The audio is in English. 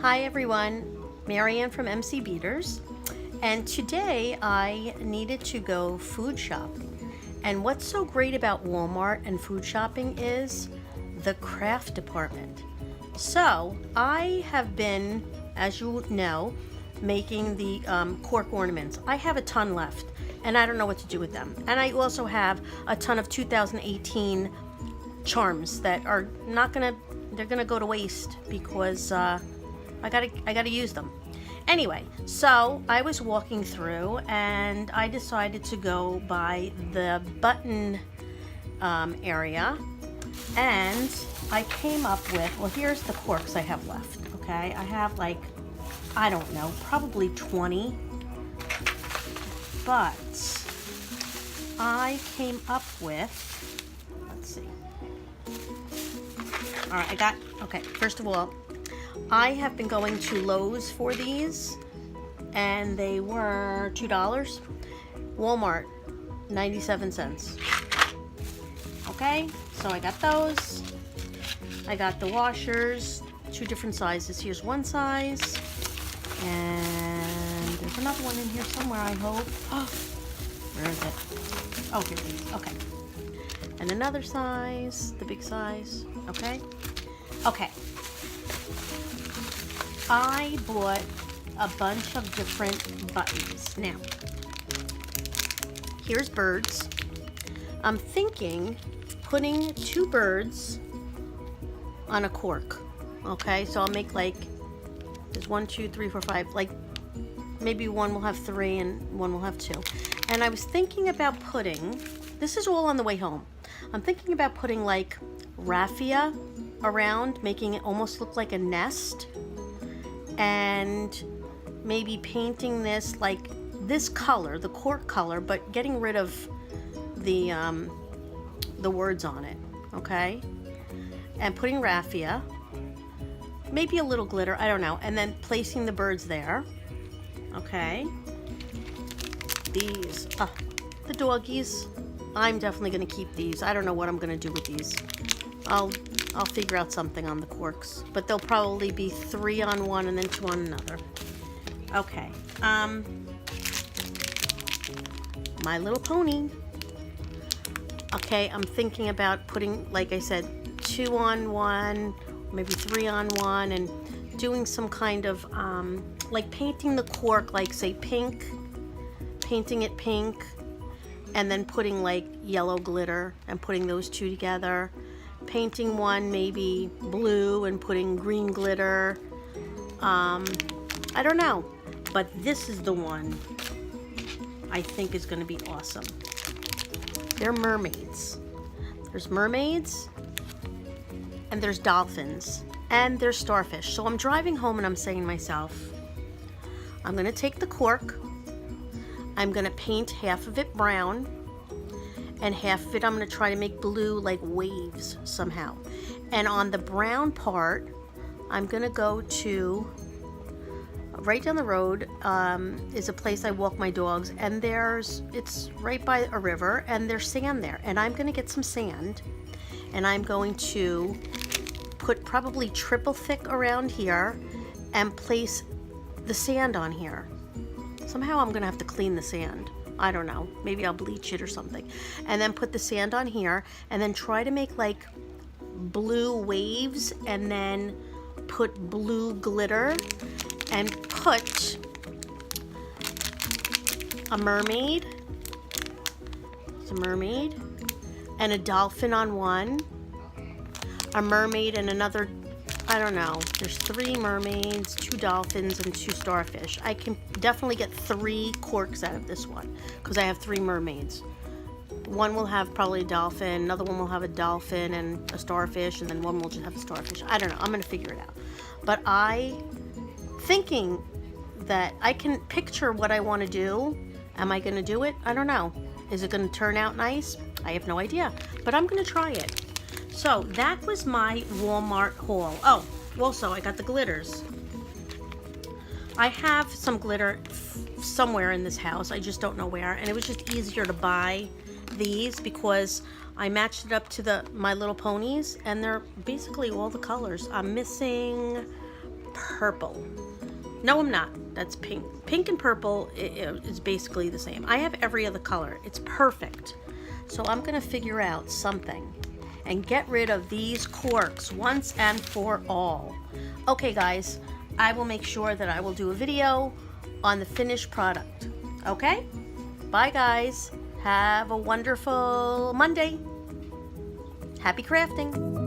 Hi everyone, Marianne from MC Beaters, and today I needed to go food shopping. And what's so great about Walmart and food shopping is the craft department. So I have been, as you know, making the cork ornaments. I have a ton left and I don't know what to do with them. And I also have a ton of 2018 charms that are they're gonna go to waste because I gotta use them. Anyway, so I was walking through and I decided to go by the button area, and I came up with, well, here's the corks I have left, okay? I have like, I don't know, probably 20, but I came up with, let's see. All right, okay, first of all, I have been going to Lowe's for these, and they were $2. Walmart, 97 cents. Okay, so I got those. I got the washers, 2 different sizes. Here's one size, and there's another one in here somewhere, I hope. Oh, where is it? Oh, here it is. Okay. And another size, the big size. Okay. Okay. I bought a bunch of different buttons. Now, here's birds. I'm thinking putting 2 birds on a cork. Okay, so I'll make like, there's 1, 2, 3, 4, 5, like maybe one will have 3 and one will have 2. And I was thinking about putting, this is all on the way home, I'm thinking about putting like raffia around, making it almost look like a nest, and maybe painting this like this color, the cork color, but getting rid of the words on it, okay? And putting raffia, maybe a little glitter, I don't know, and then placing the birds there, okay? These, the doggies, I'm definitely gonna keep these. I don't know what I'm gonna do with these. I'll figure out something on the corks, but they'll probably be 3 on one and then 2 on another. Okay, My Little Pony. Okay, I'm thinking about putting, like I said, 2 on one, maybe 3 on one, and doing some kind of, like painting the cork, like say pink, painting it pink, and then putting like yellow glitter and putting those 2 together. Painting one maybe blue and putting green glitter. I don't know, but this is the one I think is going to be awesome. They're mermaids. There's mermaids, and there's dolphins, and there's starfish. So I'm driving home and I'm saying to myself, I'm going to take the cork, I'm going to paint half of it brown, and half of it I'm going to try to make blue, like waves somehow. And on the brown part, I'm going to go to, right down the road is a place I walk my dogs, and it's right by a river, and there's sand there. And I'm going to get some sand, and I'm going to put probably triple thick around here and place the sand on here. Somehow I'm going to have to clean the sand. I don't know, maybe I'll bleach it or something. And then put the sand on here, and then try to make like blue waves, and then put blue glitter, and put a mermaid, and a dolphin on one, a mermaid and another, I don't know, there's 3 mermaids, 2 dolphins, and 2 starfish. I can definitely get 3 corks out of this one because I have 3 mermaids. One will have probably a dolphin, another one will have a dolphin and a starfish, and then one will just have a starfish. I don't know, I'm gonna figure it out. But thinking that I can picture what I want to do. Am I gonna do it? I don't know. Is it gonna turn out nice? I have no idea, but I'm gonna try it. So that was my Walmart haul. Oh, also I got the glitters. I have some glitter somewhere in this house, I just don't know where, and it was just easier to buy these because I matched it up to My Little Ponies, and they're basically all the colors. I'm missing purple. No, I'm not. That's pink. Pink and purple is basically the same. I have every other color. It's perfect. So I'm going to figure out something and get rid of these corks once and for all. Okay, guys, I will make sure that I will do a video on the finished product. Okay? Bye, guys. Have a wonderful Monday. Happy crafting.